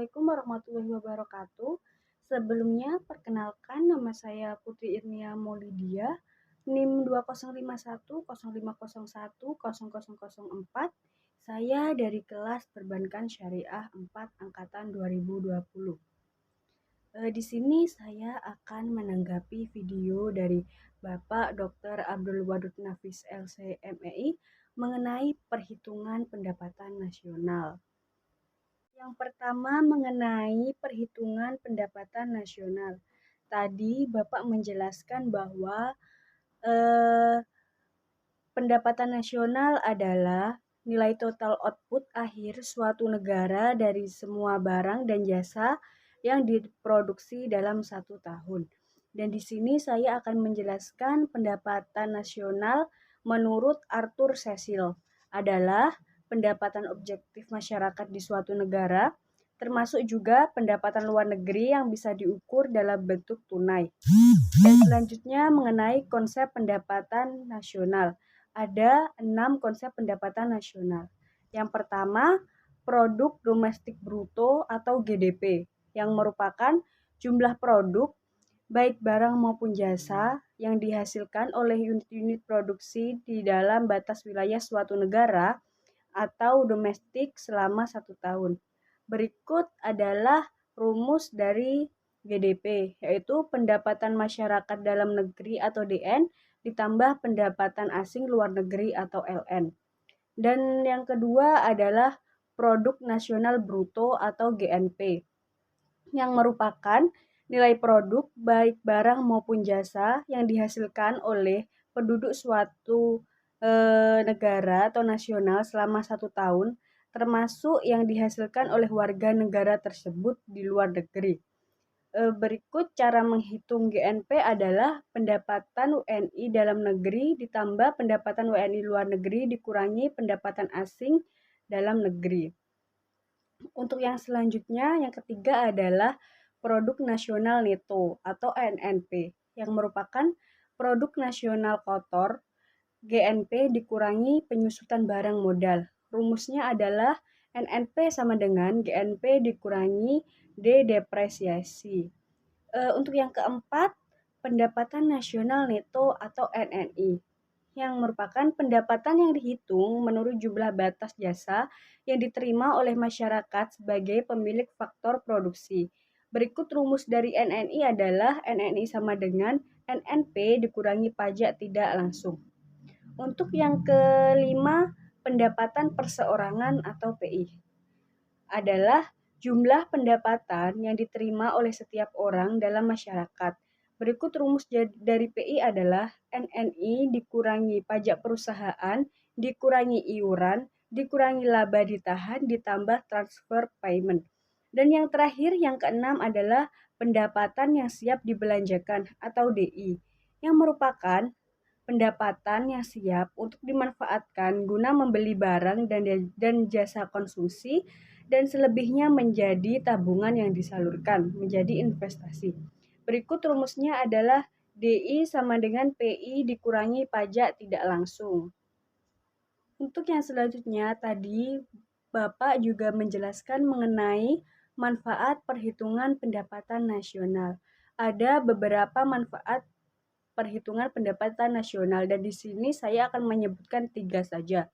Assalamualaikum warahmatullahi wabarakatuh. Sebelumnya, perkenalkan nama saya Putri Irnia Maulidia, NIM 205105010004. Saya dari kelas Perbankan Syariah 4 angkatan 2020. Di sini saya akan menanggapi video dari Bapak Dr. Abdul Wadud Nafis LC.MEI mengenai perhitungan pendapatan nasional. Yang pertama mengenai perhitungan pendapatan nasional. Tadi Bapak menjelaskan bahwa pendapatan nasional adalah nilai total output akhir suatu negara dari semua barang dan jasa yang diproduksi dalam satu tahun. Dan di sini saya akan menjelaskan pendapatan nasional menurut Arthur Cecil adalah pendapatan objektif masyarakat di suatu negara, termasuk juga pendapatan luar negeri yang bisa diukur dalam bentuk tunai. Dan selanjutnya mengenai konsep pendapatan nasional. Ada 6 konsep pendapatan nasional. Yang pertama, produk domestik bruto atau GDP, yang merupakan jumlah produk baik barang maupun jasa yang dihasilkan oleh unit-unit produksi di dalam batas wilayah suatu negara atau domestik selama 1 tahun. Berikut adalah rumus dari GDP, yaitu pendapatan masyarakat dalam negeri atau DN ditambah pendapatan asing luar negeri atau LN. Dan yang kedua adalah produk nasional bruto atau GNP, yang merupakan nilai produk baik barang maupun jasa yang dihasilkan oleh penduduk suatu negara atau nasional selama 1 tahun, termasuk yang dihasilkan oleh warga negara tersebut di luar negeri. Berikut cara menghitung GNP adalah pendapatan WNI dalam negeri ditambah pendapatan WNI luar negeri dikurangi pendapatan asing dalam negeri. Untuk yang selanjutnya, yang ketiga adalah produk nasional neto atau NNP, yang merupakan produk nasional kotor GNP dikurangi penyusutan barang modal. Rumusnya adalah NNP sama dengan GNP dikurangi D depresiasi. Untuk yang keempat, pendapatan nasional neto atau NNI, yang merupakan pendapatan yang dihitung menurut jumlah batas jasa yang diterima oleh masyarakat sebagai pemilik faktor produksi. Berikut rumus dari NNI adalah NNI sama dengan NNP dikurangi pajak tidak langsung. Untuk yang kelima, pendapatan perseorangan atau PI adalah jumlah pendapatan yang diterima oleh setiap orang dalam masyarakat. Berikut rumus dari PI adalah NNI dikurangi pajak perusahaan, dikurangi iuran, dikurangi laba ditahan, ditambah transfer payment. Dan yang terakhir, yang keenam adalah pendapatan yang siap dibelanjakan atau DI, yang merupakan pendapatan yang siap untuk dimanfaatkan guna membeli barang dan jasa konsumsi dan selebihnya menjadi tabungan yang disalurkan menjadi investasi. Berikut rumusnya adalah DI sama dengan PI dikurangi pajak tidak langsung. Untuk yang selanjutnya tadi Bapak juga menjelaskan mengenai manfaat perhitungan pendapatan nasional. Ada beberapa manfaat perhitungan pendapatan nasional dan di sini saya akan menyebutkan 3 saja,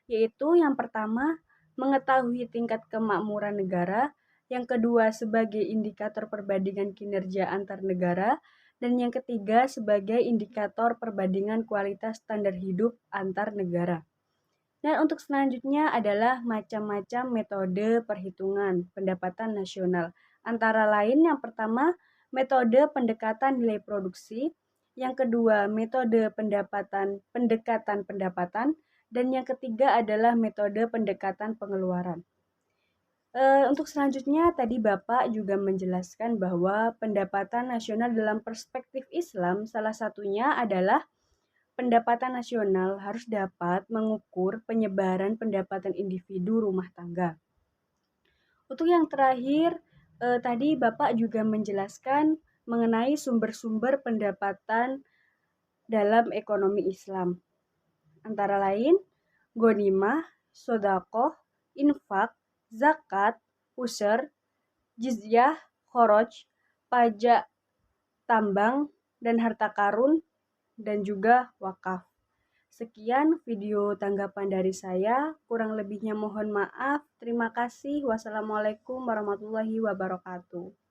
yaitu yang pertama mengetahui tingkat kemakmuran negara, yang kedua sebagai indikator perbandingan kinerja antar negara, dan yang ketiga sebagai indikator perbandingan kualitas standar hidup antar negara. Dan untuk selanjutnya adalah macam-macam metode perhitungan pendapatan nasional. Antara lain yang pertama metode pendekatan nilai produksi, yang kedua metode pendekatan pendapatan, dan yang ketiga adalah metode pendekatan pengeluaran. Untuk selanjutnya tadi Bapak juga menjelaskan bahwa pendapatan nasional dalam perspektif Islam salah satunya adalah pendapatan nasional harus dapat mengukur penyebaran pendapatan individu rumah tangga. Untuk yang terakhir, tadi Bapak juga menjelaskan mengenai sumber-sumber pendapatan dalam ekonomi Islam. Antara lain, ghanimah, sedekah, infak, zakat, usur, jizyah, kharaj, pajak tambang dan harta karun, dan juga wakaf. Sekian video tanggapan dari saya, kurang lebihnya mohon maaf. Terima kasih. Wassalamualaikum warahmatullahi wabarakatuh.